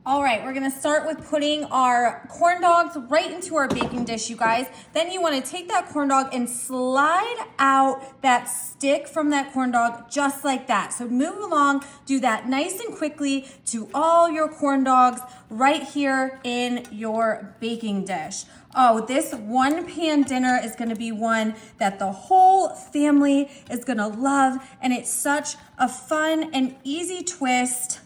All right, we're gonna start with putting our corn dogs right into our baking dish, you guys. Then you wanna take that corn dog and slide out that stick from that corn dog just like that. So move along, do that nice and quickly to all your corn dogs right here in your baking dish. Oh, this one pan dinner is gonna be one that the whole family is gonna love, and it's such a fun and easy twist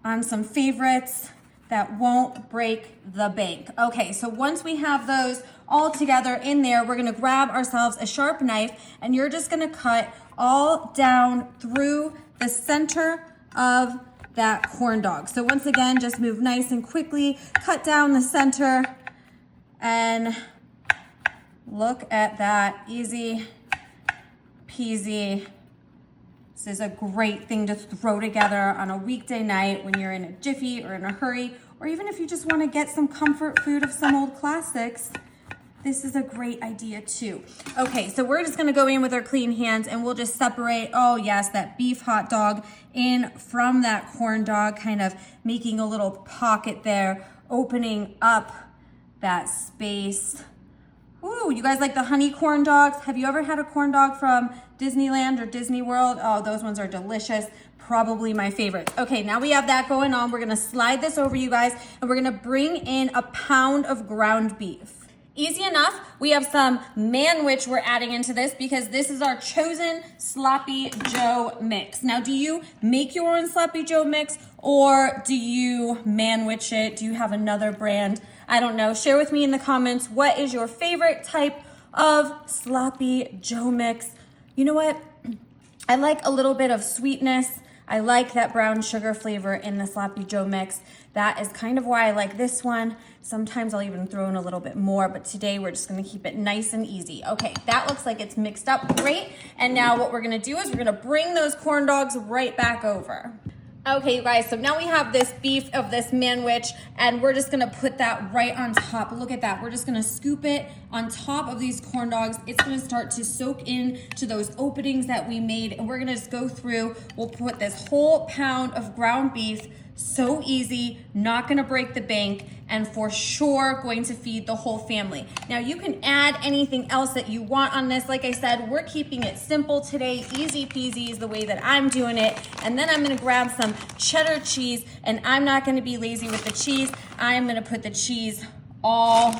on some favorites that won't break the bank. Okay, so once we have those all together in there, we're gonna grab ourselves a sharp knife and you're just gonna cut all down through the center of that corn dog. So once again, just move nice and quickly, cut down the center, and look at that, easy peasy. This is a great thing to throw together on a weekday night when you're in a jiffy or in a hurry, or even if you just want to get some comfort food of some old classics. This is a great idea too. Okay, so we're just gonna go in with our clean hands and we'll just separate, oh yes, that beef hot dog in from that corn dog, kind of making a little pocket there, opening up that space. Ooh, you guys like the honey corn dogs? Have you ever had a corn dog from Disneyland or Disney World? Oh, those ones are delicious. Probably my favorite. Okay, now we have that going on. We're gonna slide this over, you guys, and we're gonna bring in a pound of ground beef. Easy enough. We have some manwich we're adding into this because this is our chosen Sloppy Joe mix. Now, do you make your own Sloppy Joe mix or do you manwich it? Do you have another brand? I don't know. Share with me in the comments, what is your favorite type of Sloppy Joe mix? You know what? I like a little bit of sweetness. I like that brown sugar flavor in the Sloppy Joe mix. That is kind of why I like this one. Sometimes I'll even throw in a little bit more, but today we're just gonna keep it nice and easy. Okay, that looks like it's mixed up great. And now what we're gonna do is we're gonna bring those corn dogs right back over. Okay, you guys, so now we have this beef of this manwich, and we're just gonna put that right on top. Look at that. We're just gonna scoop it on top of these corn dogs. It's gonna start to soak in to those openings that we made, and we're gonna just go through. We'll put this whole pound of ground beef. So easy, not gonna break the bank, and for sure going to feed the whole family. Now you can add anything else that you want on this. Like I said, we're keeping it simple today. Easy peasy is the way that I'm doing it. And then I'm gonna grab some cheddar cheese, and I'm not gonna be lazy with the cheese. I'm gonna put the cheese all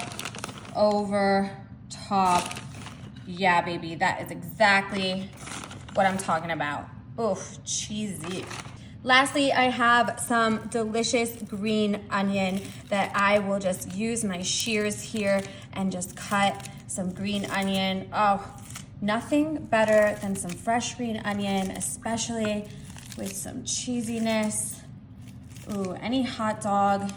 over top. Yeah, baby, that is exactly what I'm talking about. Oof, cheesy. Lastly, I have some delicious green onion that I will just use my shears here and just cut some green onion. Oh, nothing better than some fresh green onion, especially with some cheesiness. Ooh, any hot dog,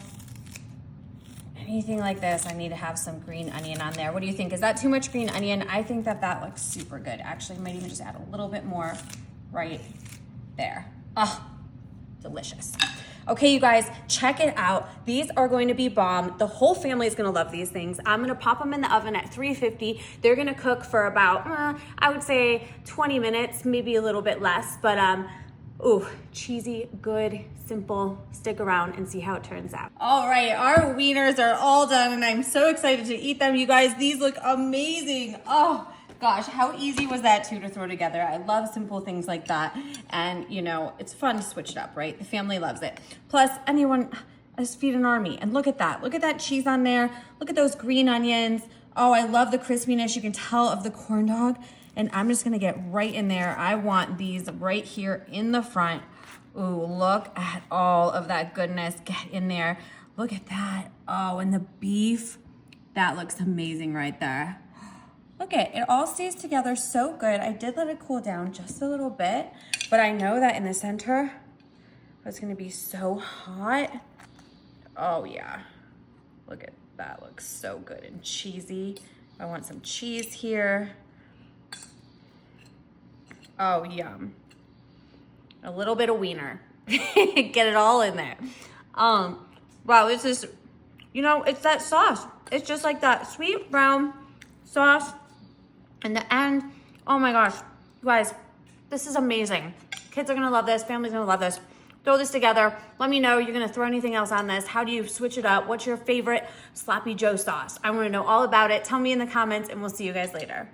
anything like this, I need to have some green onion on there. What do you think? Is that too much green onion? I think that that looks super good. Actually, I might even just add a little bit more right there. Oh, delicious. Okay, you guys, check it out. These are going to be bomb. The whole family is gonna love these things. I'm gonna pop them in the oven at 350. They're gonna cook for about, I would say 20 minutes, maybe a little bit less, but ooh, cheesy, good, simple. Stick around and see how it turns out. All right, our wieners are all done and I'm so excited to eat them. You guys, these look amazing. Oh, gosh, how easy was that too to throw together? I love simple things like that. And you know, it's fun to switch it up, right? The family loves it. Plus, anyone is feed an army. And look at that. Look at that cheese on there. Look at those green onions. Oh, I love the crispiness you can tell of the corn dog. And I'm just gonna get right in there. I want these right here in the front. Ooh, look at all of that goodness. Get in there. Look at that. Oh, and the beef. That looks amazing right there. Look it all stays together so good. I did let it cool down just a little bit, but I know that in the center, it's gonna be so hot. Oh yeah, look at that, looks so good and cheesy. I want some cheese here. Oh, yum. A little bit of wiener. Get it all in there. Wow, it's just, you know, it's that sauce. It's just like that sweet brown sauce. In the end, oh my gosh, you guys, this is amazing. Kids are gonna love this, family's gonna love this. throw this together. Let me know, you're gonna throw anything else on this. How do you switch it up? What's your favorite Sloppy Joe sauce? I wanna know all about it. Tell me in the comments and we'll see you guys later.